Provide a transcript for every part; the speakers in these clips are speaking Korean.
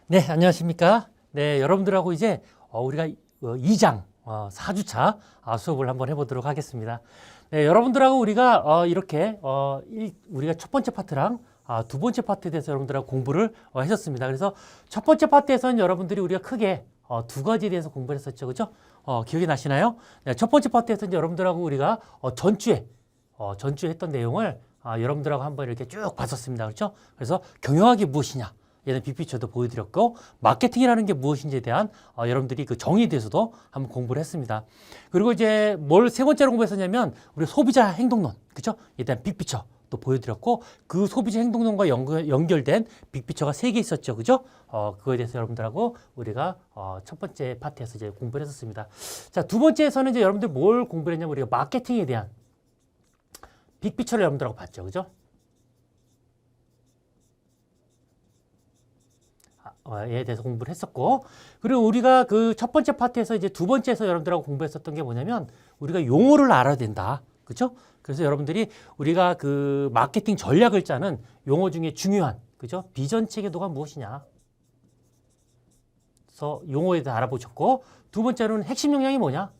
네, 안녕하십니까. 네, 여러분들하고 이제 우리가 2장 4주차 수업을 한번 해보도록 하겠습니다. 네, 여러분들하고 우리가 이렇게 우리가 첫 번째 파트랑 두 번째 파트에 대해서 여러분들하고 공부를 했었습니다. 그래서 첫 번째 파트에서는 여러분들이 우리가 크게 두 가지에 대해서 공부를 했었죠. 그죠? 기억이 나시나요? 네, 첫 번째 파트에서 이제 여러분들하고 우리가 전주에 했던 내용을 여러분들하고 한번 이렇게 쭉 봤었습니다. 그렇죠? 그래서 경영학이 무엇이냐? 얘는 빅피처도 보여드렸고, 마케팅이라는 게 무엇인지에 대한 여러분들이 그 정의에 대해서도 한번 공부를 했습니다. 그리고 이제 뭘 세 번째로 공부했었냐면 우리 소비자 행동론, 그렇죠? 에 대한 빅피처 또 보여드렸고, 그 소비자 행동론과 연결된 빅피처가 3개 있었죠, 그죠? 그거에 대해서 여러분들하고 우리가 첫 번째 파트에서 이제 공부를 했었습니다. 자, 두 번째에서는 이제 여러분들 뭘 공부를 했냐면 우리가 마케팅에 대한 빅피처를 여러분들하고 봤죠, 그죠? 에 대해서 공부를 했었고, 그리고 우리가 그 첫 번째 파트에서 이제 두 번째에서 여러분들하고 공부했었던 게 뭐냐면 우리가 용어를 알아야 된다. 그죠? 그래서 여러분들이 우리가 그 마케팅 전략을 짜는 용어 중에 중요한, 그죠? 비전 체계도가 무엇이냐. 그래서 용어에 대해서 알아보셨고, 두 번째로는 핵심 역량이 뭐냐?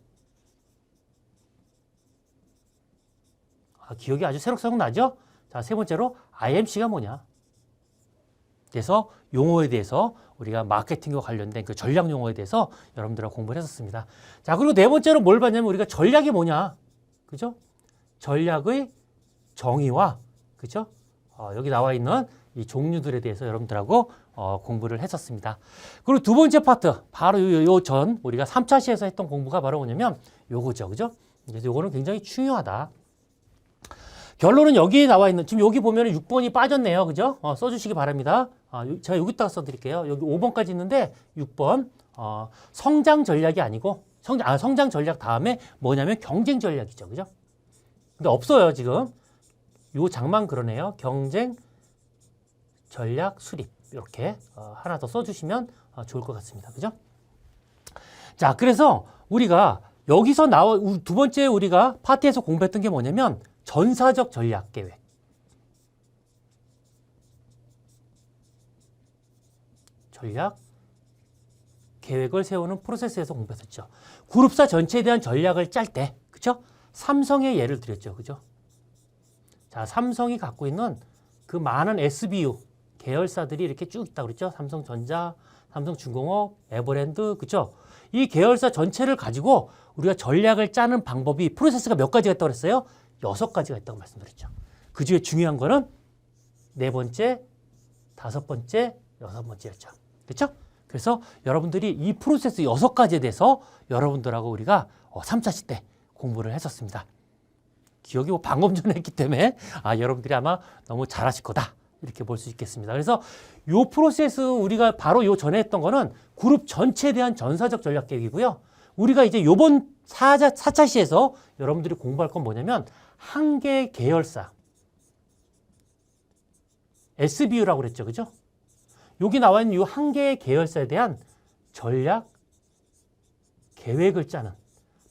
기억이 아주 새록새록 나죠? 자, 세 번째로 IMC가 뭐냐? 그래서 용어에 대해서 우리가 마케팅과 관련된 그 전략 용어에 대해서 여러분들하고 공부를 했었습니다. 자, 그리고 네 번째로 뭘 봤냐면 우리가 전략이 뭐냐? 그죠? 전략의 정의와, 그죠? 여기 나와 있는 이 종류들에 대해서 여러분들하고 공부를 했었습니다. 그리고 두 번째 파트, 바로 요 전 우리가 3차 시에서 했던 공부가 바로 뭐냐면 요거죠. 그죠? 그래서 요거는 굉장히 중요하다. 결론은 여기에 나와 있는, 지금 여기 보면 6번이 빠졌네요. 그죠? 써주시기 바랍니다. 제가 여기다가 써드릴게요. 여기 5번까지 있는데 6번. 성장 전략이 아니고, 성장 전략 다음에 뭐냐면 경쟁 전략이죠. 그죠? 근데 없어요, 지금. 요 장만 그러네요. 경쟁 전략 수립. 이렇게 하나 더 써주시면 좋을 것 같습니다. 그죠? 자, 그래서 우리가 여기서 두 번째 우리가 파트에서 공부했던 게 뭐냐면 전사적 전략 계획. 전략 계획을 세우는 프로세스에서 공부했었죠. 그룹사 전체에 대한 전략을 짤 때, 그죠? 삼성의 예를 들었죠. 그죠? 자, 삼성이 갖고 있는 그 많은 SBU 계열사들이 이렇게 쭉 있다고 그랬죠. 삼성전자, 삼성중공업, 에버랜드, 그죠? 이 계열사 전체를 가지고 우리가 전략을 짜는 방법이 프로세스가 몇 가지가 있다고 그랬어요? 6가지가 있다고 말씀드렸죠. 그 중에 중요한 거는 네 번째, 다섯 번째, 여섯 번째였죠. 그렇죠? 그래서 여러분들이 이 프로세스 6가지에 대해서 여러분들하고 우리가 3차시 때 공부를 했었습니다. 기억이 방금 전에 했기 때문에 여러분들이 아마 너무 잘하실 거다. 이렇게 볼 수 있겠습니다. 그래서 이 프로세스 우리가 바로 요 전에 했던 거는 그룹 전체에 대한 전사적 전략 계획이고요. 우리가 이제 요번 4차 시에서 여러분들이 공부할 건 뭐냐면 한 개의 계열사 SBU라고 그랬죠. 그죠? 여기 나와 있는 이 한 개의 계열사에 대한 전략 계획을 짜는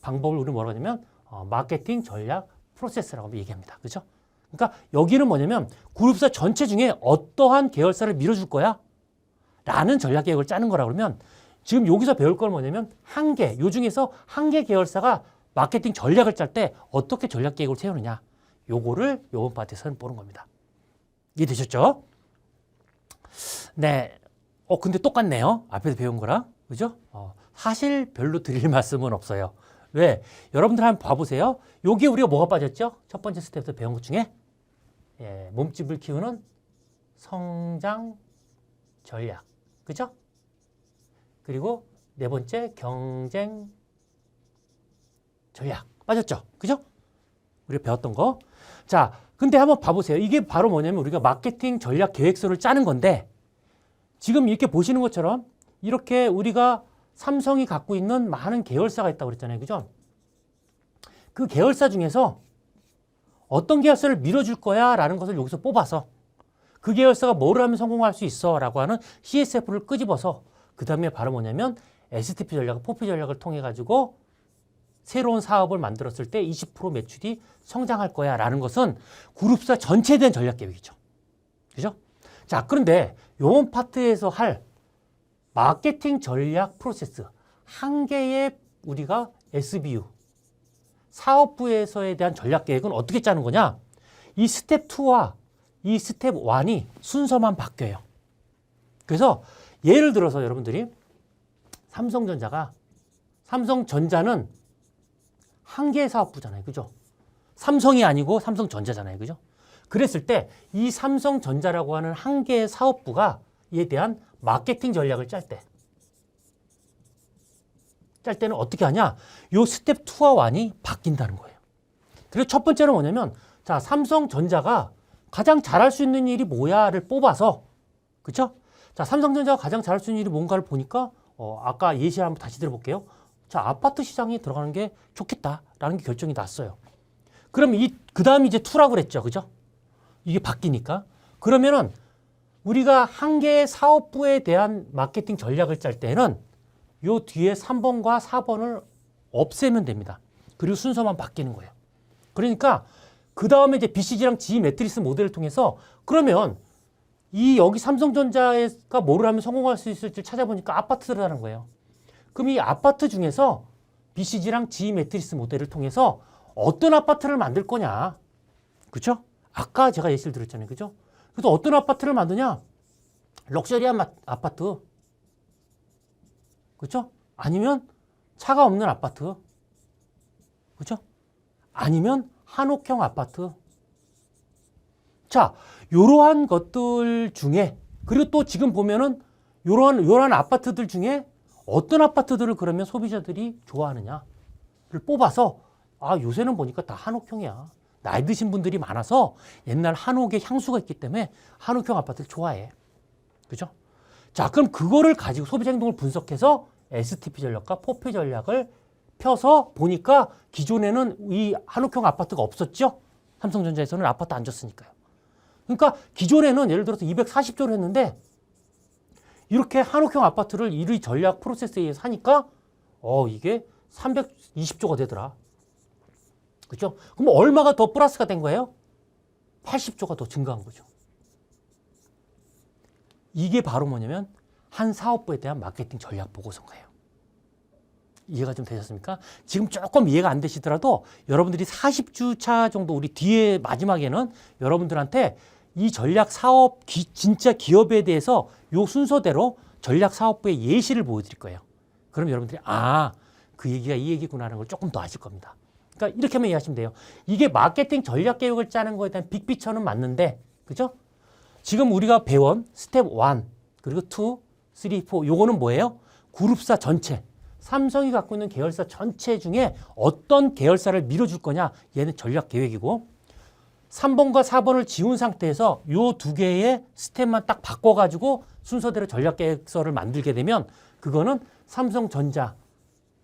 방법을 우리는 뭐라고 하냐면 마케팅 전략 프로세스라고 얘기합니다. 그죠? 그러니까 여기는 뭐냐면 그룹사 전체 중에 어떠한 계열사를 밀어줄 거야? 라는 전략 계획을 짜는 거라 그러면 지금 여기서 배울 건 뭐냐면 요 중에서 한 개 계열사가 마케팅 전략을 짤 때 어떻게 전략 계획을 세우느냐. 요거를 요번 파트에서는 보는 겁니다. 이해되셨죠? 네. 근데 똑같네요. 앞에서 배운 거랑. 그죠? 사실 별로 드릴 말씀은 없어요. 왜? 여러분들 한번 봐보세요. 여기 우리가 뭐가 빠졌죠? 첫 번째 스텝에서 배운 것 중에 몸집을 키우는 성장 전략. 그죠? 그리고 네 번째 경쟁 전략. 빠졌죠? 그죠? 우리가 배웠던 거. 자, 근데 한번 봐보세요. 이게 바로 뭐냐면 우리가 마케팅 전략 계획서를 짜는 건데 지금 이렇게 보시는 것처럼 이렇게 우리가 삼성이 갖고 있는 많은 계열사가 있다고 그랬잖아요. 그죠? 그 계열사 중에서 어떤 계열사를 밀어줄 거야 라는 것을 여기서 뽑아서 그 계열사가 뭐를 하면 성공할 수 있어 라고 하는 CSF를 끄집어서 그 다음에 바로 뭐냐면 STP 전략, 포피 전략을 통해 가지고 새로운 사업을 만들었을 때 20% 매출이 성장할 거야 라는 것은 그룹사 전체에 대한 전략 계획이죠. 그죠? 자, 그런데 요번 파트에서 할 마케팅 전략 프로세스 한 개의 우리가 SBU 사업부에서에 대한 전략 계획은 어떻게 짜는 거냐? 이 스텝 2와 이 스텝 1이 순서만 바뀌어요. 그래서 예를 들어서 여러분들이 삼성전자는 한 개의 사업부잖아요. 그죠? 삼성이 아니고 삼성전자잖아요. 그죠? 그랬을 때 이 삼성전자라고 하는 한 개의 사업부가 이에 대한 마케팅 전략을 짤 때는 어떻게 하냐? 요 스텝 2와 1이 바뀐다는 거예요. 그리고 첫 번째는 뭐냐면 자, 삼성전자가 가장 잘할 수 있는 일이 뭐야를 뽑아서 그렇죠? 자, 삼성전자가 가장 잘할 수 있는 일이 뭔가를 보니까 아까 예시 한번 다시 들어볼게요. 자, 아파트 시장이 들어가는 게 좋겠다라는 게 결정이 났어요. 그럼 그 다음이 이제 2라고 그랬죠. 그죠? 이게 바뀌니까. 그러면은 우리가 한 개의 사업부에 대한 마케팅 전략을 짤 때는 요 뒤에 3번과 4번을 없애면 됩니다. 그리고 순서만 바뀌는 거예요. 그러니까 그 다음에 이제 BCG랑 G 매트리스 모델을 통해서 그러면 여기 삼성전자가 뭐를 하면 성공할 수 있을지 찾아보니까 아파트라는 거예요. 그럼 이 아파트 중에서 BCG랑 G 매트리스 모델을 통해서 어떤 아파트를 만들 거냐. 그렇죠? 아까 제가 예시를 들었잖아요. 그죠? 그래서 어떤 아파트를 만드냐? 럭셔리한 아파트. 그렇죠? 아니면 차가 없는 아파트. 그렇죠? 아니면 한옥형 아파트. 자, 요러한 것들 중에 그리고 또 지금 보면은 요러한 아파트들 중에 어떤 아파트들을 그러면 소비자들이 좋아하느냐를 뽑아서 요새는 보니까 다 한옥형이야. 나이 드신 분들이 많아서 옛날 한옥의 향수가 있기 때문에 한옥형 아파트를 좋아해. 그죠? 자, 그럼 그거를 가지고 소비자 행동을 분석해서 STP 전략과 포피 전략을 펴서 보니까 기존에는 이 한옥형 아파트가 없었죠? 삼성전자에서는 아파트 안 줬으니까요. 그러니까 기존에는 예를 들어서 240조를 했는데 이렇게 한옥형 아파트를 이 전략 프로세스에 의해서 하니까 이게 320조가 되더라. 그렇죠? 그럼 얼마가 더 플러스가 된 거예요? 80조가 더 증가한 거죠. 이게 바로 뭐냐면 한 사업부에 대한 마케팅 전략 보고서인 거예요. 이해가 좀 되셨습니까? 지금 조금 이해가 안 되시더라도 여러분들이 40주차 정도 우리 뒤에 마지막에는 여러분들한테 이 전략 사업 진짜 기업에 대해서 요 순서대로 전략 사업부의 예시를 보여드릴 거예요. 그럼 여러분들이 그 얘기가 이 얘기구나 하는 걸 조금 더 아실 겁니다. 그러니까 이렇게만 이해하시면 돼요. 이게 마케팅 전략 계획을 짜는 거에 대한 빅피처는 맞는데 그죠? 지금 우리가 배운 스텝 1 그리고 2, 3, 4 요거는 뭐예요? 그룹사 전체 삼성이 갖고 있는 계열사 전체 중에 어떤 계열사를 밀어줄 거냐 얘는 전략 계획이고 3번과 4번을 지운 상태에서 요 두 개의 스텝만 딱 바꿔가지고 순서대로 전략 계획서를 만들게 되면 그거는 삼성전자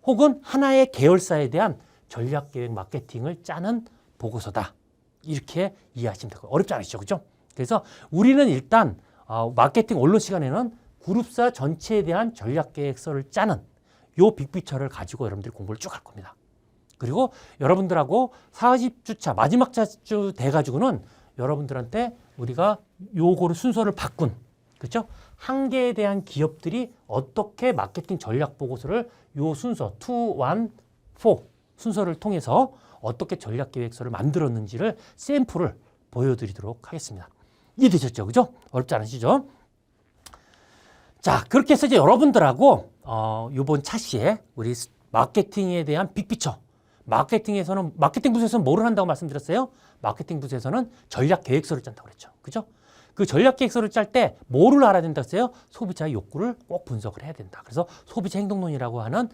혹은 하나의 계열사에 대한 전략 계획 마케팅을 짜는 보고서다. 이렇게 이해하시면 되고 어렵지 않으시죠? 그죠? 그래서 우리는 일단 마케팅 언론 시간에는 그룹사 전체에 대한 전략 계획서를 짜는 요 빅피처를 가지고 여러분들이 공부를 쭉 할 겁니다. 그리고 여러분들하고 40주차 마지막 주 돼가지고는 여러분들한테 우리가 요거를 순서를 바꾼 그렇죠? 한 개에 대한 기업들이 어떻게 마케팅 전략 보고서를 요 순서 2, 1, 4 순서를 통해서 어떻게 전략 계획서를 만들었는지를 샘플을 보여드리도록 하겠습니다. 이해되셨죠? 그죠? 어렵지 않으시죠? 자, 그렇게 해서 이제 여러분들하고 요번 차시에 우리 마케팅에 대한 빅피처 마케팅 부서에서는 뭐를 한다고 말씀드렸어요? 마케팅 부서에서는 전략 계획서를 짠다고 그랬죠. 그죠? 그 전략 계획서를 짤 때 뭐를 알아야 된다고 했어요? 소비자의 욕구를 꼭 분석을 해야 된다. 그래서 소비자 행동론이라고 하는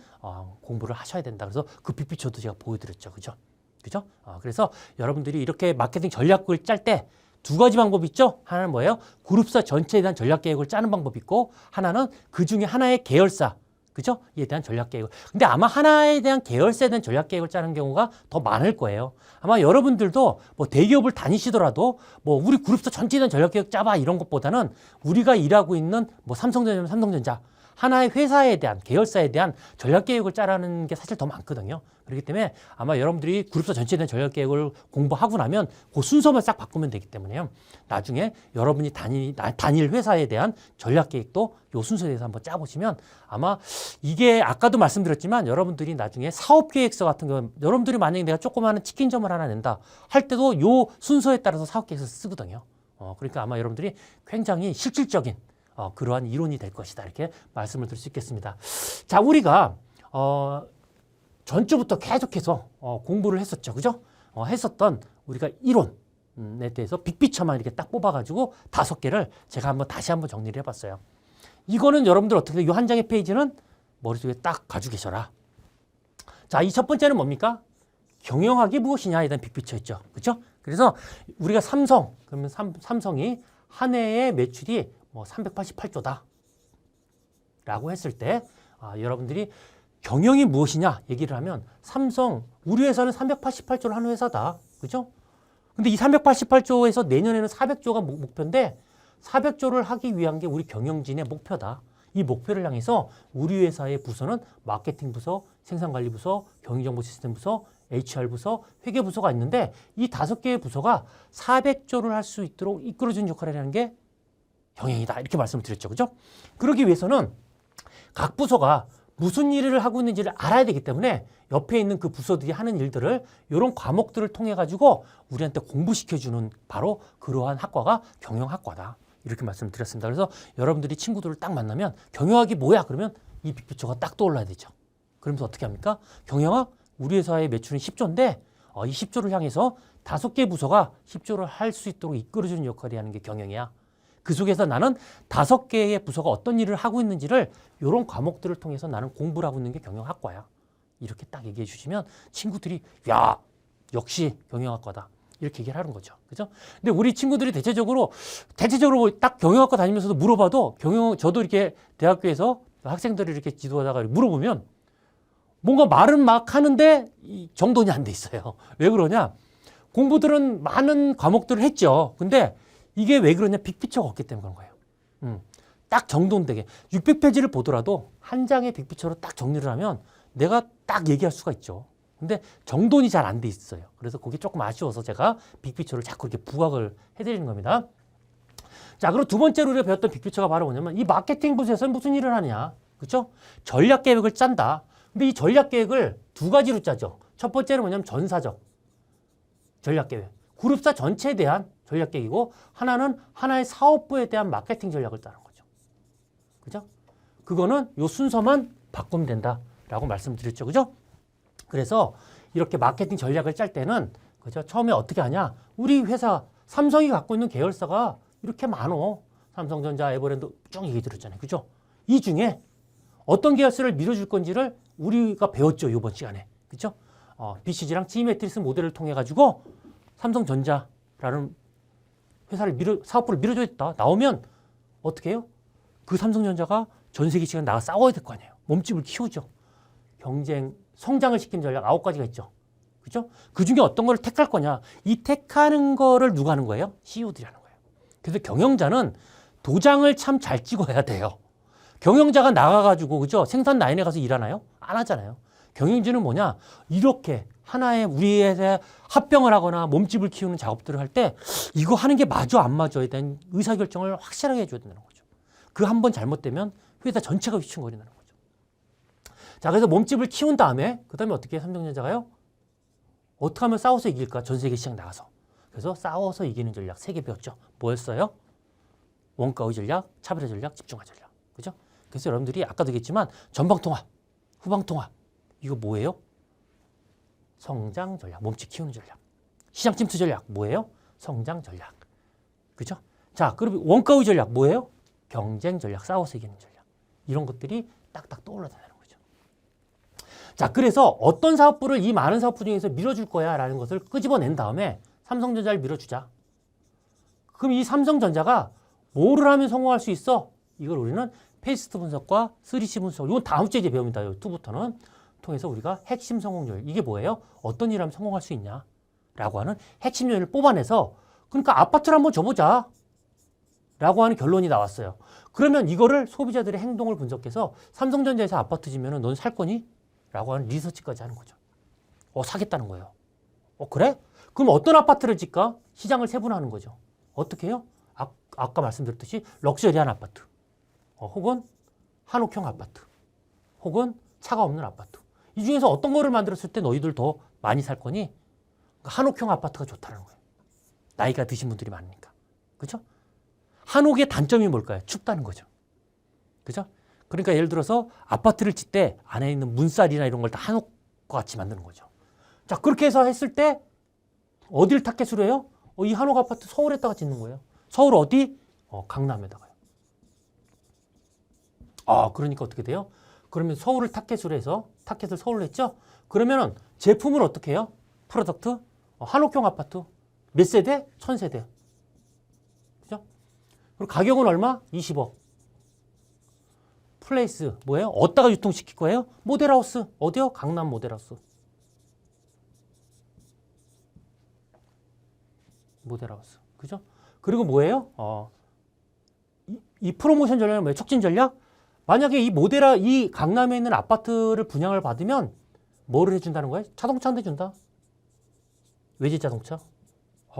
공부를 하셔야 된다. 그래서 그 빅피처도 제가 보여드렸죠. 그죠? 그죠? 그래서 여러분들이 이렇게 마케팅 전략을 짤 때 두 가지 방법이 있죠. 하나는 뭐예요? 그룹사 전체에 대한 전략 계획을 짜는 방법이 있고 하나는 그 중에 하나의 계열사 그죠? 이에 대한 전략 계획. 근데 아마 하나에 대한 계열사에 대한 전략 계획을 짜는 경우가 더 많을 거예요. 아마 여러분들도 뭐 대기업을 다니시더라도 뭐 우리 그룹사 전체에 대한 전략 계획 짜봐 이런 것보다는 우리가 일하고 있는 뭐 삼성전자면 삼성전자 하나의 회사에 대한, 계열사에 대한 전략 계획을 짜라는 게 사실 더 많거든요. 그렇기 때문에 아마 여러분들이 그룹사 전체에 대한 전략 계획을 공부하고 나면 그 순서만 싹 바꾸면 되기 때문에요. 나중에 여러분이 단일 회사에 대한 전략 계획도 요 순서에 대해서 한번 짜보시면 아마 이게 아까도 말씀드렸지만 여러분들이 나중에 사업 계획서 같은 거 여러분들이 만약에 내가 조그마한 치킨점을 하나 낸다 할 때도 요 순서에 따라서 사업 계획서 쓰거든요. 그러니까 아마 여러분들이 굉장히 실질적인 그러한 이론이 될 것이다. 이렇게 말씀을 드릴 수 있겠습니다. 자, 우리가 전주부터 계속해서 공부를 했었죠. 그죠? 했었던 우리가 이론에 대해서 빅피처만 이렇게 딱 뽑아가지고 5개를 제가 다시 한번 정리를 해봤어요. 이거는 여러분들 어떻게, 이 한 장의 페이지는 머릿속에 딱 가지고 계셔라. 자, 이 첫 번째는 뭡니까? 경영학이 무엇이냐에 대한 빅피처였죠. 그렇죠? 그래서 우리가 그러면 삼성이 한 해의 매출이 388조다 라고 했을 때 여러분들이 경영이 무엇이냐 얘기를 하면 삼성, 우리 회사는 388조를 하는 회사다. 그죠? 근데 이 388조에서 내년에는 400조가 목표인데 400조를 하기 위한 게 우리 경영진의 목표다. 이 목표를 향해서 우리 회사의 부서는 마케팅 부서, 생산관리 부서, 경영정보 시스템 부서, HR 부서, 회계 부서가 있는데 이 5개의 부서가 400조를 할 수 있도록 이끌어주는 역할을 하는 게 경영이다. 이렇게 말씀을 드렸죠. 그죠? 그러기 위해서는 각 부서가 무슨 일을 하고 있는지를 알아야 되기 때문에 옆에 있는 그 부서들이 하는 일들을 이런 과목들을 통해 가지고 우리한테 공부시켜주는 바로 그러한 학과가 경영학과다. 이렇게 말씀을 드렸습니다. 그래서 여러분들이 친구들을 딱 만나면 경영학이 뭐야? 그러면 이 빅피처가 딱 떠올라야 되죠. 그러면서 어떻게 합니까? 경영학, 우리 회사의 매출은 10조인데 이 10조를 향해서 5개 부서가 10조를 할 수 있도록 이끌어주는 역할이 하는 게 경영이야. 그 속에서 나는 5개의 부서가 어떤 일을 하고 있는지를 이런 과목들을 통해서 나는 공부를 하고 있는 게 경영학과야. 이렇게 딱 얘기해 주시면 친구들이 야, 역시 경영학과다. 이렇게 얘기를 하는 거죠. 그죠? 근데 우리 친구들이 대체적으로 딱 경영학과 다니면서도 물어봐도 저도 이렇게 대학교에서 학생들을 이렇게 지도하다가 물어보면 뭔가 말은 막 하는데 정돈이 안 돼 있어요. 왜 그러냐? 공부들은 많은 과목들을 했죠. 근데 이게 왜 그러냐? 빅피처가 없기 때문에 그런 거예요. 딱 정돈되게. 600페이지를 보더라도 한 장의 빅피처로 딱 정리를 하면 내가 딱 얘기할 수가 있죠. 근데 정돈이 잘 안 돼 있어요. 그래서 그게 조금 아쉬워서 제가 빅피처를 자꾸 이렇게 부각을 해드리는 겁니다. 자, 그리고 두 번째로 우리가 배웠던 빅피처가 바로 뭐냐면 이 마케팅 부서에서는 무슨 일을 하냐. 그렇죠? 전략 계획을 짠다. 근데 이 전략 계획을 2가지로 짜죠. 첫 번째는 뭐냐면 전사적 전략 계획. 그룹사 전체에 대한 전략 계획이고 하나는 하나의 사업부에 대한 마케팅 전략을 짜는 거죠. 그죠? 그거는 요 순서만 바꾸면 된다라고 말씀드렸죠. 그죠? 그래서 이렇게 마케팅 전략을 짤 때는 그죠? 처음에 어떻게 하냐? 우리 회사 삼성이 갖고 있는 계열사가 이렇게 많어. 삼성전자, 에버랜드 쭉 얘기 들었잖아요. 그죠? 이 중에 어떤 계열사를 밀어줄 건지를 우리가 배웠죠. 이번 시간에. 그죠? BCG랑 G매트리스 모델을 통해 가지고 삼성전자라는 회사를 사업부를 밀어줘야겠다. 나오면 어떻게 해요? 그 삼성전자가 전 세계 시간 나가 싸워야 될 거 아니에요. 몸집을 키우죠. 경쟁, 성장을 시키는 전략 9가지가 있죠. 그죠? 그 중에 어떤 걸 택할 거냐. 이 택하는 거를 누가 하는 거예요? CEO들이 하는 거예요. 그래서 경영자는 도장을 참 잘 찍어야 돼요. 경영자가 나가가지고, 그죠? 생산 라인에 가서 일하나요? 안 하잖아요. 경영진은 뭐냐? 이렇게 하나의 우리에 합병을 하거나 몸집을 키우는 작업들을 할 때 이거 하는 게 맞아 안 맞아에 대한 의사결정을 확실하게 해줘야 된다는 거죠. 그 한 번 잘못되면 회사 전체가 휘청거린다는 거죠. 자, 그래서 몸집을 키운 다음에 그 다음에 어떻게 해요? 삼성전자가요? 어떻게 하면 싸워서 이길까? 전 세계 시장 나가서. 그래서 싸워서 이기는 전략 3개 배웠죠. 뭐였어요? 원가의 전략, 차별화 전략, 집중화 전략. 그죠? 그래서 여러분들이 아까도 얘기했지만 전방통합, 후방통합 이거 뭐예요? 성장 전략, 몸집 키우는 전략. 시장 침투 전략 뭐예요? 성장 전략. 그죠? 자, 그럼 원가의 전략 뭐예요? 경쟁 전략, 싸워서 이기는 전략. 이런 것들이 딱딱 떠올라다니는 거죠. 자, 그래서 어떤 사업부를 이 많은 사업부 중에서 밀어줄 거야 라는 것을 끄집어낸 다음에 삼성전자를 밀어주자. 그럼 이 삼성전자가 뭐를 하면 성공할 수 있어? 이걸 우리는 페이스트 분석과 3C 분석, 이건 다음 주에 이제 배웁니다. 이 2부터는 통해서 우리가 핵심 성공률, 이게 뭐예요? 어떤 일을 하면 성공할 수 있냐? 라고 하는 핵심 요인을 뽑아내서 그러니까 아파트를 한번 줘보자. 라고 하는 결론이 나왔어요. 그러면 이거를 소비자들의 행동을 분석해서 삼성전자에서 아파트 지면은 넌 살 거니? 라고 하는 리서치까지 하는 거죠. 사겠다는 거예요. 그래? 그럼 어떤 아파트를 짓까? 시장을 세분화하는 거죠. 어떻게 해요? 아까 말씀드렸듯이 럭셔리한 아파트, 혹은 한옥형 아파트, 혹은 차가 없는 아파트. 이 중에서 어떤 거를 만들었을 때 너희들 더 많이 살 거니? 한옥형 아파트가 좋다는 거예요. 나이가 드신 분들이 많으니까. 그렇죠? 한옥의 단점이 뭘까요? 춥다는 거죠. 그죠? 그러니까 예를 들어서 아파트를 짓 때 안에 있는 문살이나 이런 걸 다 한옥과 같이 만드는 거죠. 자, 그렇게 해서 했을 때 어디를 타겟으로 해요? 이 한옥 아파트 서울에다가 짓는 거예요. 서울 어디? 강남에다가요. 그러니까 어떻게 돼요? 그러면 서울을 타겟으로 해서 타겟을 서울로 했죠? 그러면은 제품을 어떻게 해요? 프로덕트? 한옥형 아파트. 몇 세대? 1000세대. 그죠? 그리고 가격은 얼마? 20억. 플레이스 뭐예요? 어디다가 유통시킬 거예요? 모델하우스. 어디요? 강남 모델하우스. 모델하우스. 그죠? 그리고 뭐예요? 이 프로모션 전략은 뭐예요? 촉진 전략? 만약에 이 강남에 있는 아파트를 분양을 받으면 뭐를 해준다는 거예요? 자동차 한 대 준다. 외제 자동차.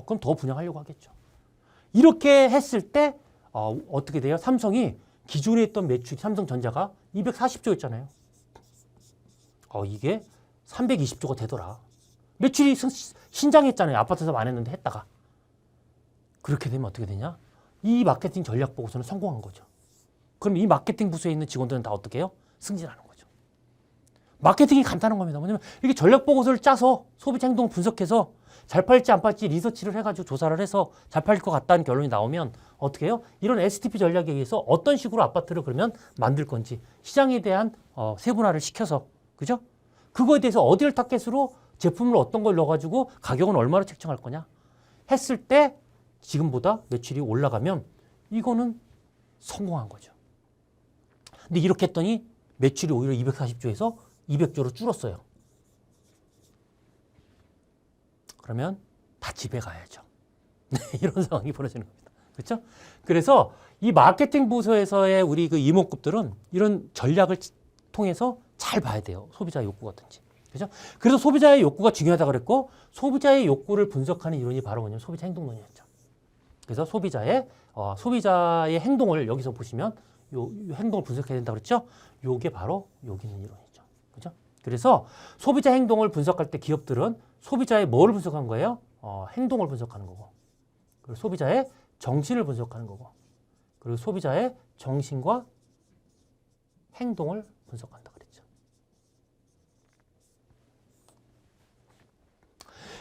그럼 더 분양하려고 하겠죠. 이렇게 했을 때 어떻게 돼요? 삼성이 기존에 있던 매출이 삼성전자가 240조였잖아요. 이게 320조가 되더라. 매출이 신장했잖아요. 아파트에서 안 했는데 했다가. 그렇게 되면 어떻게 되냐? 이 마케팅 전략 보고서는 성공한 거죠. 그럼 이 마케팅 부서에 있는 직원들은 다 어떻게 해요? 승진하는 거죠. 마케팅이 간단한 겁니다. 뭐냐면 이렇게 전략 보고서를 짜서 소비자 행동을 분석해서 잘 팔지 안 팔지 리서치를 해가지고 조사를 해서 잘 팔릴 것 같다는 결론이 나오면 어떻게 해요? 이런 STP 전략에 의해서 어떤 식으로 아파트를 그러면 만들 건지 시장에 대한 세분화를 시켜서, 그죠? 그거에 대해서 어디를 타겟으로 제품을 어떤 걸 넣어가지고 가격은 얼마로 책정할 거냐 했을 때 지금보다 매출이 올라가면 이거는 성공한 거죠. 근데 이렇게 했더니 매출이 오히려 240조에서 200조로 줄었어요. 그러면 다 집에 가야죠. 이런 상황이 벌어지는 겁니다. 그렇죠? 그래서 이 마케팅 부서에서의 우리 그 임원급들은 이런 전략을 통해서 잘 봐야 돼요. 소비자의 욕구가 어떤지. 그죠? 그래서 소비자의 욕구가 중요하다고 그랬고, 소비자의 욕구를 분석하는 이론이 바로 뭐냐면 소비자 행동론이었죠. 그래서 소비자의 행동을 여기서 보시면 요 행동을 분석해야 된다고 그랬죠? 요게 바로 여기 있는 이론이죠. 그죠? 그래서 소비자 행동을 분석할 때 기업들은 소비자의 뭐를 분석한 거예요? 행동을 분석하는 거고, 그리고 소비자의 정신을 분석하는 거고, 그리고 소비자의 정신과 행동을 분석한다 그랬죠.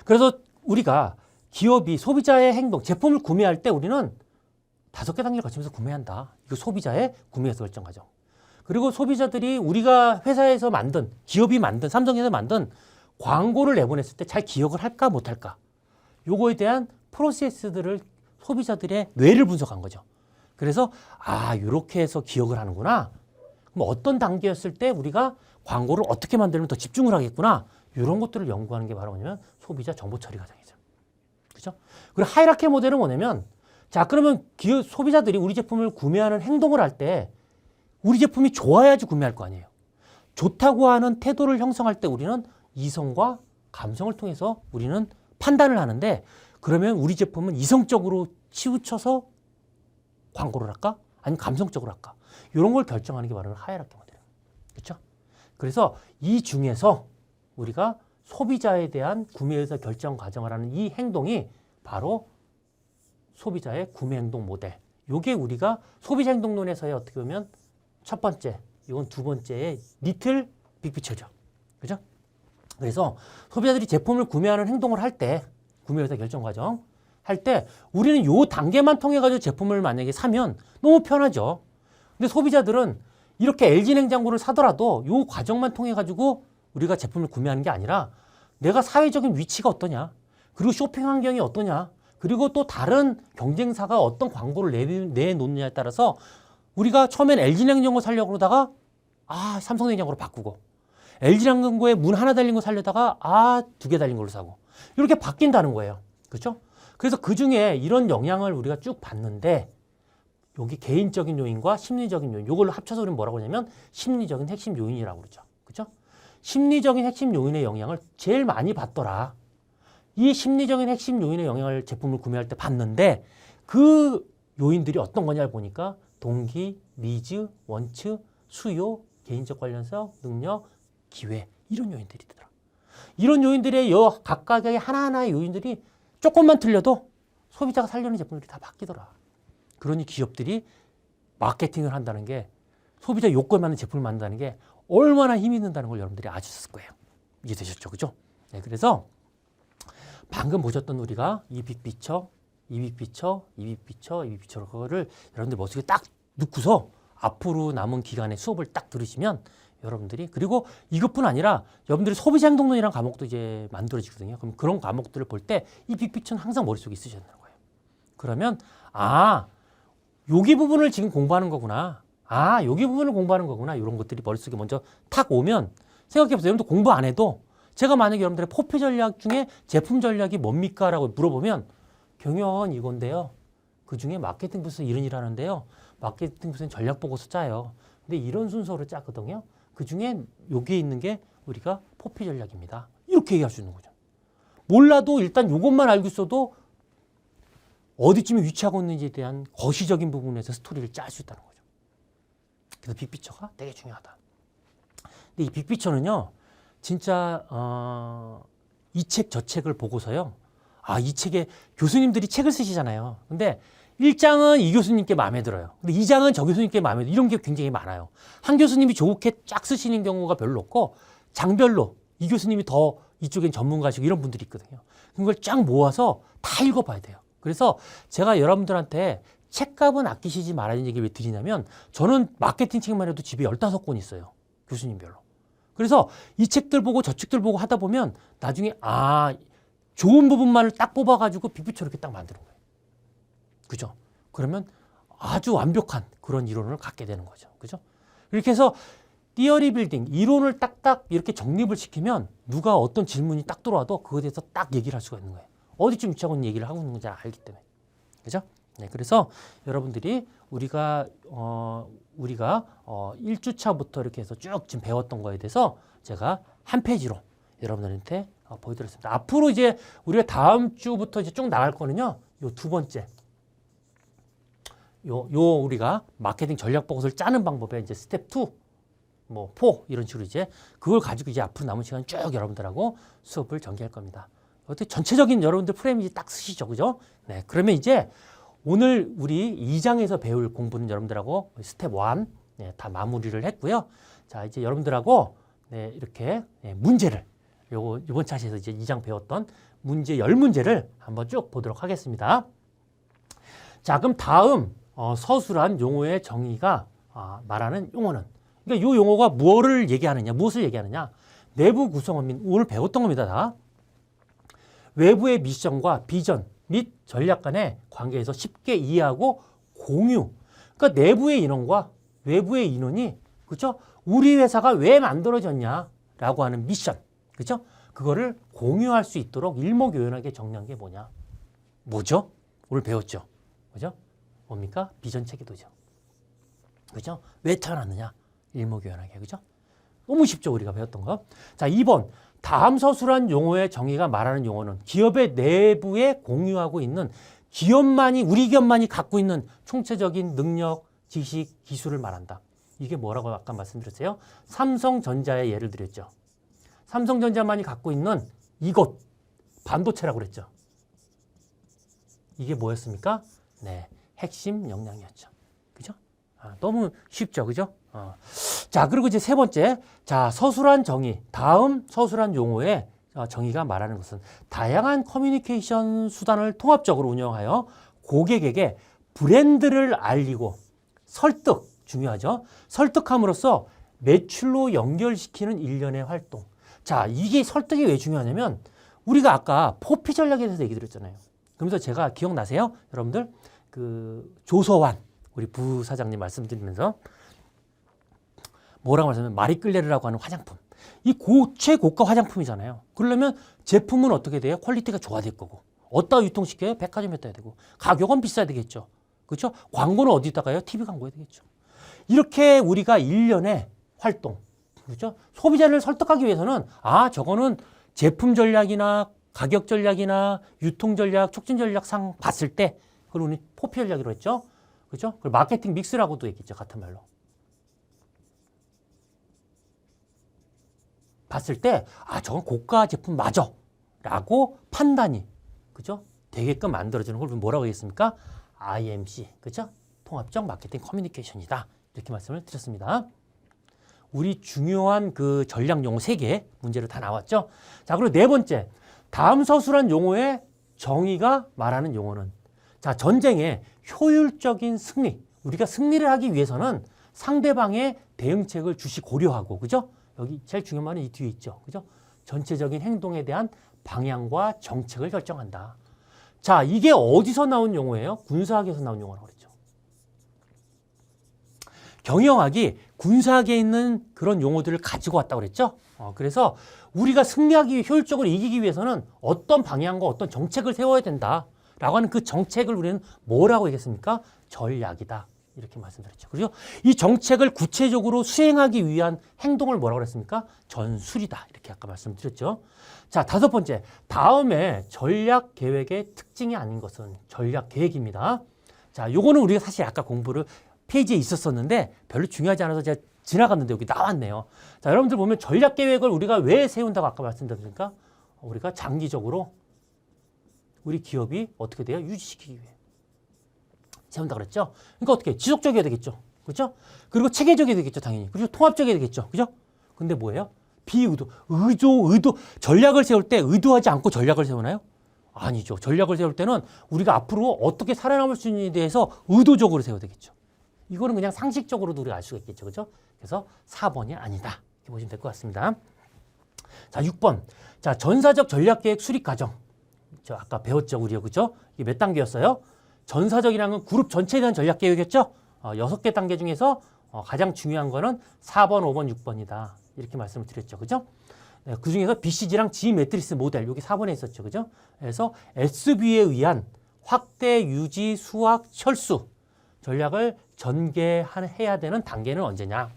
그래서 우리가 기업이 소비자의 행동, 제품을 구매할 때 우리는 5개 단계를 거치면서 구매한다. 이거 소비자의 구매에서 결정 과정. 그리고 소비자들이 우리가 회사에서 만든, 기업이 만든, 삼성에서 만든 광고를 내보냈을 때 잘 기억을 할까 못할까. 요거에 대한 프로세스들을 소비자들의 뇌를 분석한 거죠. 그래서 이렇게 해서 기억을 하는구나. 그럼 어떤 단계였을 때 우리가 광고를 어떻게 만들면 더 집중을 하겠구나. 이런 것들을 연구하는 게 바로 뭐냐면 소비자 정보 처리 과정이죠. 그죠? 그리고 하이라키 모델은 뭐냐면, 자, 그러면 소비자들이 우리 제품을 구매하는 행동을 할 때 우리 제품이 좋아야지 구매할 거 아니에요. 좋다고 하는 태도를 형성할 때 우리는 이성과 감성을 통해서 우리는 판단을 하는데, 그러면 우리 제품은 이성적으로 치우쳐서 광고를 할까? 아니면 감성적으로 할까? 이런 걸 결정하는 게 바로 하이라키 모델이에요. 그렇죠? 그래서 이 중에서 우리가 소비자에 대한 구매 의사 결정 과정을 하는 이 행동이 바로 소비자의 구매 행동 모델. 요게 우리가 소비자 행동론에서의 어떻게 보면 첫 번째, 이건 두 번째의 리틀 빅피처죠. 그죠? 그래서 소비자들이 제품을 구매하는 행동을 할 때, 구매 의사 결정 과정 할 때 우리는 요 단계만 통해 가지고 제품을 만약에 사면 너무 편하죠. 근데 소비자들은 이렇게 LG 냉장고를 사더라도 요 과정만 통해 가지고 우리가 제품을 구매하는 게 아니라 내가 사회적인 위치가 어떠냐, 그리고 쇼핑 환경이 어떠냐, 그리고 또 다른 경쟁사가 어떤 광고를 내놓느냐에 따라서 우리가 처음엔 LG 냉장고 사려고 그러다가 삼성 냉장고로 바꾸고, LG 냉장고에 문 하나 달린 거 사려다가 2개 달린 걸로 사고, 이렇게 바뀐다는 거예요. 그렇죠? 그래서 그 중에 이런 영향을 우리가 쭉 봤는데, 여기 개인적인 요인과 심리적인 요인, 이걸로 합쳐서 우리는 뭐라고 하냐면 심리적인 핵심 요인이라고 그러죠. 그죠? 심리적인 핵심 요인의 영향을 제일 많이 받더라. 이 심리적인 핵심 요인의 영향을 제품을 구매할 때 받는데 그 요인들이 어떤 거냐를 보니까 동기, 니즈, 원츠, 수요, 개인적 관련성, 능력, 기회 이런 요인들이 있더라. 이런 요인들의 각각의 하나하나의 요인들이 조금만 틀려도 소비자가 살려는 제품들이 다 바뀌더라. 그러니 기업들이 마케팅을 한다는 게 소비자 요건에 맞는 제품을 만든다는 게 얼마나 힘이 든다는 걸 여러분들이 아셨을 거예요. 이해되셨죠? 그죠? 네, 그래서 방금 보셨던 우리가 이 빅피처, 그거를 여러분들 머릿속에 딱 넣고서 앞으로 남은 기간에 수업을 딱 들으시면 여러분들이 그리고 이것뿐 아니라 여러분들이 소비자 행동론이라는 과목도 이제 만들어지거든요. 그럼 그런 과목들을 볼 때 이 빅피처는 항상 머릿속에 있으셔야 되는 거예요. 그러면 여기 부분을 지금 공부하는 거구나. 여기 부분을 공부하는 거구나. 이런 것들이 머릿속에 먼저 탁 오면 생각해보세요. 여러분들 공부 안 해도 제가 만약에 여러분들의 포피 전략 중에 제품 전략이 뭡니까? 라고 물어보면 경영은 이건데요. 그중에 마케팅 부서는 이런 일 하는데요. 마케팅 부서는 전략 보고서 짜요. 근데 이런 순서로 짜거든요. 그중에 여기에 있는 게 우리가 포피 전략입니다. 이렇게 얘기할 수 있는 거죠. 몰라도 일단 이것만 알고 있어도 어디쯤에 위치하고 있는지에 대한 거시적인 부분에서 스토리를 짤 수 있다는 거죠. 그래서 빅피처가 되게 중요하다. 근데 이 빅피처는요. 진짜 이 책 저 책을 보고서요. 이 책에 교수님들이 책을 쓰시잖아요. 근데 1장은 이 교수님께 마음에 들어요. 근데 2장은 저 교수님께 마음에 들어요. 이런 게 굉장히 많아요. 한 교수님이 좋게 쫙 쓰시는 경우가 별로 없고 장별로 이 교수님이 더 이쪽엔 전문가시고 이런 분들이 있거든요. 그걸 쫙 모아서 다 읽어봐야 돼요. 그래서 제가 여러분들한테 책값은 아끼시지 말라는 얘기를 왜 드리냐면 저는 마케팅 책만 해도 집에 15권 있어요. 교수님별로. 그래서 이 책들 보고 저 책들 보고 하다 보면 나중에 좋은 부분만을 딱 뽑아가지고 빅피처 이렇게 딱 만드는 거예요. 그죠? 그러면 아주 완벽한 그런 이론을 갖게 되는 거죠. 그죠? 이렇게 해서 티어리 빌딩, 이론을 딱딱 이렇게 정립을 시키면 누가 어떤 질문이 딱 들어와도 그거에 대해서 딱 얘기를 할 수가 있는 거예요. 어디쯤 위치하고 있는 얘기를 하고 있는 건지 알기 때문에. 그죠? 네, 그래서 여러분들이 우리가 1주차부터 이렇게 해서 쭉 지금 배웠던 거에 대해서 제가 한 페이지로 여러분들한테 보여드렸습니다. 앞으로 이제 우리가 다음 주부터 이제 쭉 나갈 거는요. 요 두 번째. 우리가 마케팅 전략 보고서를 짜는 방법에 이제 스텝 2, 4 이런 식으로 이제 그걸 가지고 이제 앞으로 남은 시간 쭉 여러분들하고 수업을 전개할 겁니다. 어떻게 전체적인 여러분들 프레임 이제 딱 쓰시죠. 그죠? 네. 그러면 이제 오늘 우리 2장에서 배울 공부는 여러분들하고 스텝 1 다 마무리를 했고요. 자, 이제 여러분들하고 이렇게 문제를 이번 차시에서 이제 2장 배웠던 문제 10문제를 한번 쭉 보도록 하겠습니다. 자, 그럼 다음 서술한 용어의 정의가 말하는 용어는 그러니까 이 용어가 무엇을 얘기하느냐? 내부 구성원 오늘 배웠던 겁니다. 다. 외부의 미션과 비전 및 전략 간의 관계에서 쉽게 이해하고 공유. 그러니까 내부의 인원과 외부의 인원이 그렇죠? 우리 회사가 왜 만들어졌냐라고 하는 미션. 그렇죠? 그거를 공유할 수 있도록 일목요연하게 정리한 게 뭐죠? 오늘 배웠죠. 그죠? 뭡니까? 비전 체계도죠. 그죠? 왜 태어났느냐? 일목요연하게. 그죠? 너무 쉽죠, 우리가 배웠던 거. 자, 2번. 다음 서술한 용어의 정의가 말하는 용어는 기업의 내부에 공유하고 있는 우리 기업만이 갖고 있는 총체적인 능력, 지식, 기술을 말한다. 이게 뭐라고 아까 말씀드렸어요? 삼성전자의 예를 드렸죠. 삼성전자만이 갖고 있는 이것, 반도체라고 그랬죠. 이게 뭐였습니까? 네, 핵심 역량이었죠. 그죠? 너무 쉽죠, 그죠? 자, 그리고 이제 세 번째, 자, 서술한 정의, 다음 서술한 용어의 정의가 말하는 것은 다양한 커뮤니케이션 수단을 통합적으로 운영하여 고객에게 브랜드를 알리고 설득, 중요하죠. 설득함으로써 매출로 연결시키는 일련의 활동. 자, 이게 설득이 왜 중요하냐면 우리가 아까 포피 전략에 대해서 얘기 드렸잖아요. 그러면서 제가 기억나세요? 여러분들 그 조서환 우리 부사장님 말씀드리면서 뭐라고 말씀하면 마리끌레르라고 하는 화장품. 이 최고가 화장품이잖아요. 그러려면 제품은 어떻게 돼요? 퀄리티가 좋아야 될 거고. 어디다 유통시켜요? 백화점에다 해야 되고. 가격은 비싸야 되겠죠. 그렇죠? 광고는 어디다가 요? TV 광고에 되겠죠. 이렇게 우리가 일련의 활동, 그렇죠? 소비자를 설득하기 위해서는 저거는 제품 전략이나 가격 전략이나 유통 전략, 촉진 전략상 봤을 때 그걸 우리 포피 전략이라고 했죠. 그렇죠? 그걸 마케팅 믹스라고도 얘기했죠. 같은 말로. 봤을 때 저건 고가 제품 맞아 라고 판단이 그죠? 되게끔 만들어주는 걸 뭐라고 하겠습니까? IMC, 그죠? 통합적 마케팅 커뮤니케이션이다. 이렇게 말씀을 드렸습니다. 우리 중요한 그 전략 용어 3개 문제로 다 나왔죠? 자, 그리고 네 번째. 다음 서술한 용어의 정의가 말하는 용어는 전쟁의 효율적인 승리. 우리가 승리를 하기 위해서는 상대방의 대응책을 주시 고려하고, 그죠? 여기 제일 중요한 말은 이 뒤에 있죠. 그죠? 전체적인 행동에 대한 방향과 정책을 결정한다. 자, 이게 어디서 나온 용어예요? 군사학에서 나온 용어라고 그랬죠. 경영학이 군사학에 있는 그런 용어들을 가지고 왔다고 그랬죠. 그래서 우리가 승리하기 위해 효율적으로 이기기 위해서는 어떤 방향과 어떤 정책을 세워야 된다라고 하는 그 정책을 우리는 뭐라고 얘기했습니까? 전략이다. 이렇게 말씀드렸죠. 그죠? 이 정책을 구체적으로 수행하기 위한 행동을 뭐라고 그랬습니까? 전술이다. 이렇게 아까 말씀드렸죠. 자, 5번째. 다음에 전략 계획의 특징이 아닌 것은 전략 계획입니다. 자, 요거는 우리가 사실 아까 공부를 페이지에 있었었는데 별로 중요하지 않아서 제가 지나갔는데 여기 나왔네요. 자, 여러분들 보면 전략 계획을 우리가 왜 세운다고 아까 말씀드렸습니까? 우리가 장기적으로 우리 기업이 어떻게 돼요? 유지시키기 위해. 세운다 그랬죠? 그러니까 어떻게? 지속적이어야 되겠죠. 그렇죠? 그리고 체계적이어야 되겠죠, 당연히. 그리고 통합적이어야 되겠죠. 그죠? 근데 뭐예요? 비의도. 전략을 세울 때 의도하지 않고 전략을 세우나요? 아니죠. 전략을 세울 때는 우리가 앞으로 어떻게 살아남을 수 있는지에 대해서 의도적으로 세워야 되겠죠. 이거는 그냥 상식적으로도 우리가 알 수가 있겠죠. 그죠? 그래서 4번이 아니다. 이렇게 보시면 될 것 같습니다. 자, 6번. 자, 전사적 전략계획 수립 과정. 아까 배웠죠, 우리요. 그죠? 이게 몇 단계였어요? 전사적이라는 건 그룹 전체에 대한 전략 계획이었죠. 6개 단계 중에서 가장 중요한 거는 4번, 5번, 6번이다. 이렇게 말씀을 드렸죠. 그죠? 네, 그 중에서 BCG랑 G 매트리스 모델, 여기 4번에 있었죠. 그죠? 그래서 SB에 의한 확대, 유지, 수확, 철수 전략을 전개해야 되는 단계는 언제냐?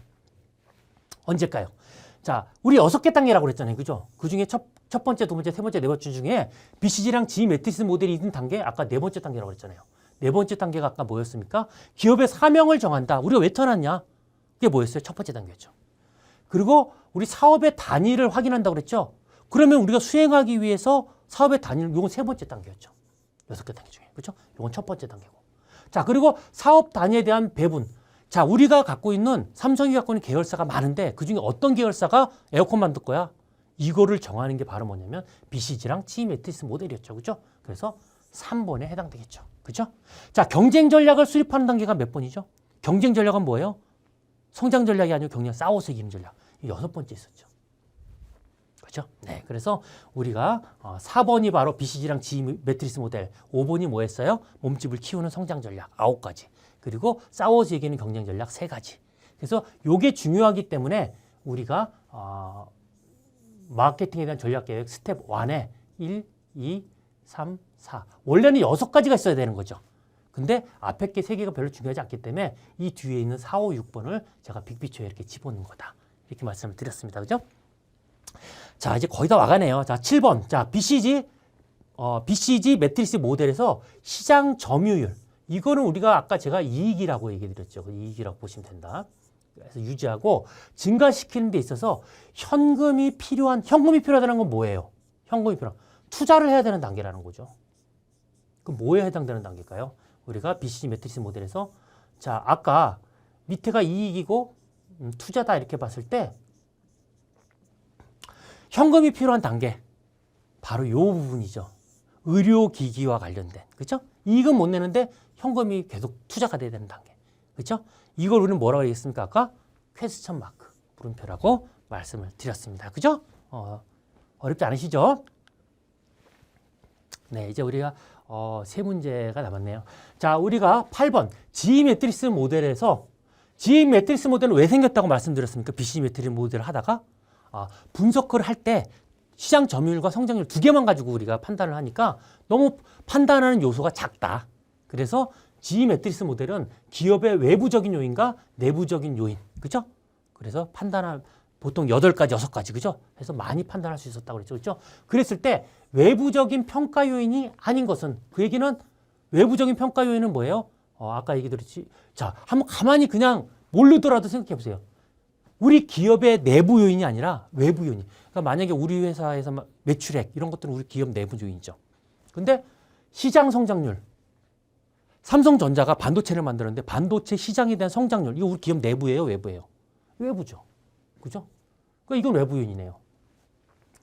언제일까요? 자, 우리 6개 단계라고 그랬잖아요. 그죠? 그 중에 첫 번째, 두 번째, 세 번째, 네 번째 중에 BCG랑 G 매트리스 모델이 있는 단계, 아까 네 번째 단계라고 그랬잖아요. 네 번째 단계가 아까 뭐였습니까? 기업의 사명을 정한다. 우리가 왜 태어났냐? 그게 뭐였어요? 첫 번째 단계였죠. 그리고 우리 사업의 단위를 확인한다고 그랬죠. 그러면 우리가 수행하기 위해서 사업의 단위를, 이건 세 번째 단계였죠. 6개 단계 중에. 그렇죠? 이건 첫 번째 단계고. 자, 그리고 사업 단위에 대한 배분. 자, 우리가 갖고 있는, 삼성이 갖고 있는 계열사가 많은데 그중에 어떤 계열사가 에어컨 만들 거야? 이거를 정하는 게 바로 뭐냐면 BCG랑 G 매트리스 모델이었죠. 그렇죠? 그래서 3번에 해당되겠죠. 그렇죠? 자, 경쟁 전략을 수립하는 단계가 몇 번이죠? 경쟁 전략은 뭐예요? 성장 전략이 아니고 경쟁 싸워서 이기는 전략. 이 6번째 있었죠. 그렇죠? 네. 그래서 우리가 4번이 바로 BCG랑 G 매트리스 모델, 5번이 뭐였어요? 몸집을 키우는 성장 전략 9가지. 그리고 싸워서 이기는 경쟁 전략 3가지. 그래서 이게 중요하기 때문에 우리가 마케팅에 대한 전략 계획 스텝 1에 1, 2, 3, 4. 원래는 6가지가 있어야 되는 거죠. 근데 앞에 게 3개가 별로 중요하지 않기 때문에 이 뒤에 있는 4, 5, 6번을 제가 빅피처에 이렇게 집어넣은 거다. 이렇게 말씀을 드렸습니다. 그죠? 자, 이제 거의 다 와가네요. 자, 7번. 자, BCG 매트리스 모델에서 시장 점유율. 이거는 우리가 아까 제가 이익이라고 얘기 드렸죠. 이익이라고 보시면 된다. 그래서 유지하고 증가시키는 데 있어서 현금이 필요하다는 건 뭐예요? 현금이 필요한. 투자를 해야 되는 단계라는 거죠. 그럼 뭐에 해당되는 단계일까요? 우리가 BCG 매트리스 모델에서 자, 아까 밑에가 이익이고 투자다 이렇게 봤을 때 현금이 필요한 단계 바로 이 부분이죠. 의료기기와 관련된. 그렇죠? 이익은 못 내는데 현금이 계속 투자가 돼야 되는 단계. 그렇죠? 이걸 우리는 뭐라고 하겠습니까? 아까 퀘스천 마크, 물음표라고 말씀을 드렸습니다. 그죠? 어렵지 않으시죠? 네, 이제 우리가 세 문제가 남았네요. 자, 우리가 8번 G 매트리스 모델에서 G 매트리스 모델은 왜 생겼다고 말씀드렸습니까? BCG 매트리스 모델을 하다가 분석을 할 때 시장 점유율과 성장률 2개만 가지고 우리가 판단을 하니까 너무 판단하는 요소가 작다. 그래서 G 매트리스 모델은 기업의 외부적인 요인과 내부적인 요인, 그죠? 그래서 판단할 보통 8가지, 6가지, 그죠? 해서 많이 판단할 수 있었다고 그랬죠, 그죠? 그랬을 때 외부적인 평가 요인이 아닌 것은 그 얘기는 외부적인 평가 요인은 뭐예요? 아까 얘기 드렸지. 자, 한번 가만히 그냥 모르더라도 생각해 보세요. 우리 기업의 내부 요인이 아니라 외부 요인. 그러니까 만약에 우리 회사에서 매출액 이런 것들은 우리 기업 내부 요인이죠. 근데 시장 성장률. 삼성전자가 반도체를 만들었는데 반도체 시장에 대한 성장률. 이거 우리 기업 내부예요, 외부예요? 외부죠. 그죠? 그러니까 이건 외부 요인이네요.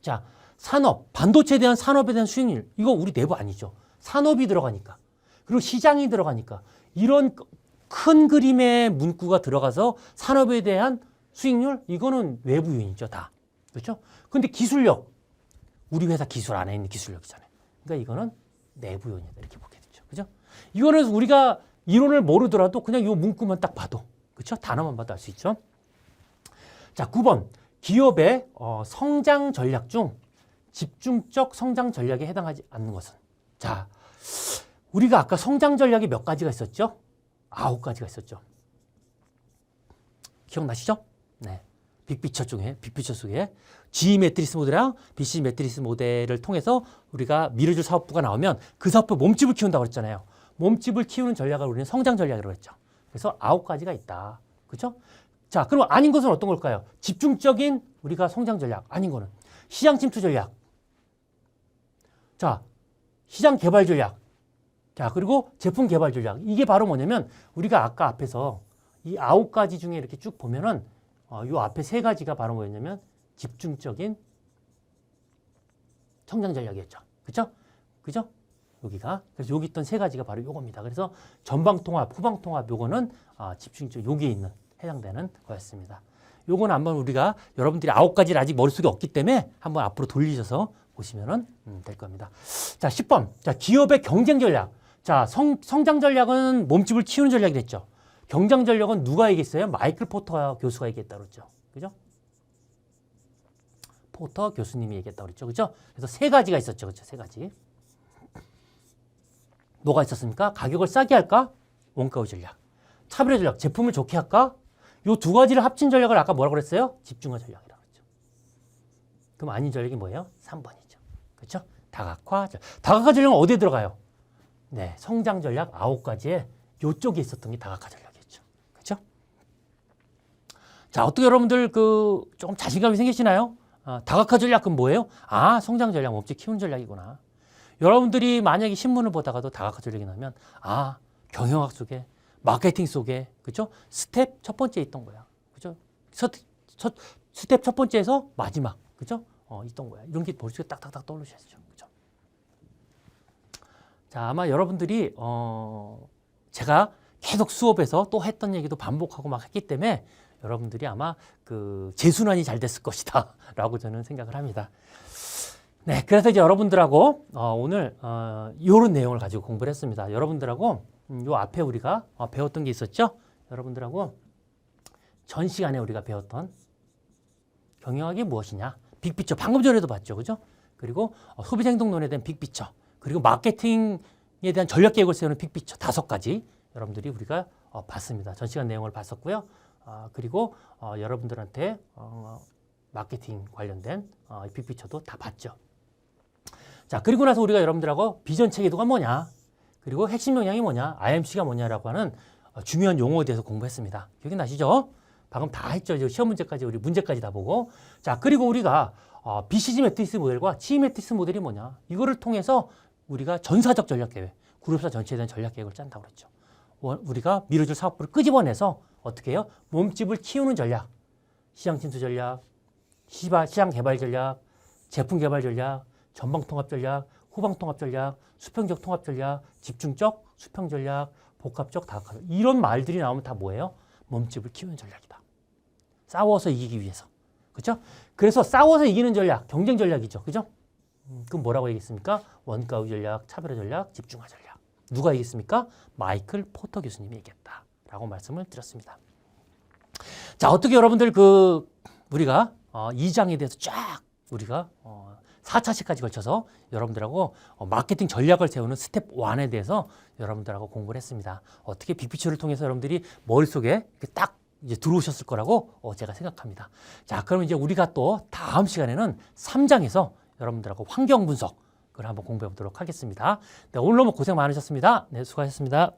자, 산업, 반도체에 대한 산업에 대한 수익률. 이거 우리 내부 아니죠. 산업이 들어가니까. 그리고 시장이 들어가니까. 이런 큰 그림의 문구가 들어가서 산업에 대한 수익률, 이거는 외부 요인이죠, 다. 그렇죠? 근데 기술력, 우리 회사 기술 안에 있는 기술력이잖아요. 그러니까 이거는 내부 요인이다, 이렇게 보게 되죠. 그죠? 이거는 우리가 이론을 모르더라도 그냥 이 문구만 딱 봐도, 그렇죠? 단어만 봐도 알 수 있죠. 자, 9번. 기업의 성장 전략 중 집중적 성장 전략에 해당하지 않는 것은? 자, 우리가 아까 성장 전략이 몇 가지가 있었죠? 9가지가 있었죠. 기억나시죠? 네. 빅피처 속에 G 매트리스 모델이랑 BC 매트리스 모델을 통해서 우리가 미래줄 사업부가 나오면 그 사업부 몸집을 키운다고 그랬잖아요. 몸집을 키우는 전략을 우리는 성장 전략이라고 했죠. 그래서 9가지가 있다. 그렇죠? 자, 그럼 아닌 것은 어떤 걸까요? 집중적인 우리가 성장 전략. 아닌 거는 시장 침투 전략. 자, 시장 개발 전략. 자, 그리고 제품 개발 전략. 이게 바로 뭐냐면 우리가 아까 앞에서 이 9가지 중에 이렇게 쭉 보면은 이 앞에 3가지가 바로 뭐였냐면 집중적인 성장 전략이었죠. 그죠? 그죠? 여기가. 그래서 여기 있던 3가지가 바로 요겁니다. 그래서 전방 통합, 후방 통합 요거는 집중적 여기에 있는 해당되는 거였습니다. 요거는 한번 우리가 여러분들이 9가지를 아직 머릿속에 없기 때문에 한번 앞으로 돌리셔서 보시면은 될 겁니다. 자, 10번. 자, 기업의 경쟁 전략. 자, 성장 전략은 몸집을 키우는 전략이 됐죠. 경쟁 전략은 누가 얘기했어요? 마이클 포터 교수가 얘기했다고 그랬죠. 그죠? 포터 교수님이 얘기했다고 그랬죠. 그죠? 그래서 3가지가 있었죠. 그죠? 3가지. 뭐가 있었습니까? 가격을 싸게 할까? 원가의 전략. 차별화 전략. 제품을 좋게 할까? 요 2가지를 합친 전략을 아까 뭐라고 그랬어요? 집중화 전략이라고 그랬죠. 그럼 아닌 전략이 뭐예요? 3번이죠. 그렇죠? 다각화 전략. 다각화 전략은 어디에 들어가요? 네, 성장 전략 9가지에 요쪽에 있었던 게 다각화 전략이었죠. 그렇죠? 자, 어떻게 여러분들 조금 자신감이 생기시나요? 다각화 전략은 뭐예요? 성장 전략, 몸집 키우는 전략이구나. 여러분들이 만약에 신문을 보다가도 다각화 전략이 나면 경영학 속에 마케팅 속에 그죠? 스텝 첫 번째에 있던 거야. 그죠? 스텝 첫 번째에서 마지막. 그죠? 있던 거야. 이런 게 머릿속에 딱딱딱 떠오르셨죠. 그죠? 자, 아마 여러분들이 제가 계속 수업에서 또 했던 얘기도 반복하고 막 했기 때문에 여러분들이 아마 재순환이 잘 됐을 것이다 라고 저는 생각을 합니다. 네, 그래서 이제 여러분들하고 오늘 이런 내용을 가지고 공부를 했습니다. 여러분들하고 요 앞에 우리가 배웠던 게 있었죠? 여러분들하고 전 시간에 우리가 배웠던 경영학이 무엇이냐? 빅피처. 방금 전에도 봤죠. 그죠? 그리고 소비자 행동론에 대한 빅피처. 그리고 마케팅에 대한 전략 계획을 세우는 빅피처 5가지 여러분들이 우리가 봤습니다. 전 시간 내용을 봤었고요. 그리고 여러분들한테 마케팅 관련된 빅피처도 다 봤죠. 자, 그리고 나서 우리가 여러분들하고 비전 체계도가 뭐냐? 그리고 핵심 역량이 뭐냐? IMC가 뭐냐라고 하는 중요한 용어에 대해서 공부했습니다. 기억이 나시죠? 방금 다 했죠. 이제 시험 문제까지 우리 문제까지 다 보고. 자, 그리고 우리가 BCG 매트리스 모델과 G 매트리스 모델이 뭐냐? 이거를 통해서 우리가 전사적 전략 계획, 그룹사 전체에 대한 전략 계획을 짠다고 그랬죠. 우리가 미뤄줄 사업부를 끄집어내서 어떻게 해요? 몸집을 키우는 전략, 시장 침투 전략, 시장 개발 전략, 제품 개발 전략, 전방 통합 전략, 후방 통합 전략, 수평적 통합 전략, 집중적 수평 전략, 복합적 다각화 전략. 이런 말들이 나오면 다 뭐예요? 몸집을 키우는 전략이다. 싸워서 이기기 위해서. 그렇죠? 그래서 싸워서 이기는 전략, 경쟁 전략이죠. 그죠? 그럼 뭐라고 얘기했습니까? 원가의 전략, 차별화 전략, 집중화 전략. 누가 얘기했습니까? 마이클 포터 교수님이 얘기했다. 라고 말씀을 드렸습니다. 자, 어떻게 여러분들 우리가 2장에 대해서 쫙 우리가 4차시까지 걸쳐서 여러분들하고 마케팅 전략을 세우는 스텝 1에 대해서 여러분들하고 공부를 했습니다. 어떻게 빅피처를 통해서 여러분들이 머릿속에 딱 이제 들어오셨을 거라고 제가 생각합니다. 자, 그럼 이제 우리가 또 다음 시간에는 3장에서 여러분들하고 환경 분석을 한번 공부해 보도록 하겠습니다. 네, 오늘 너무 고생 많으셨습니다. 네, 수고하셨습니다.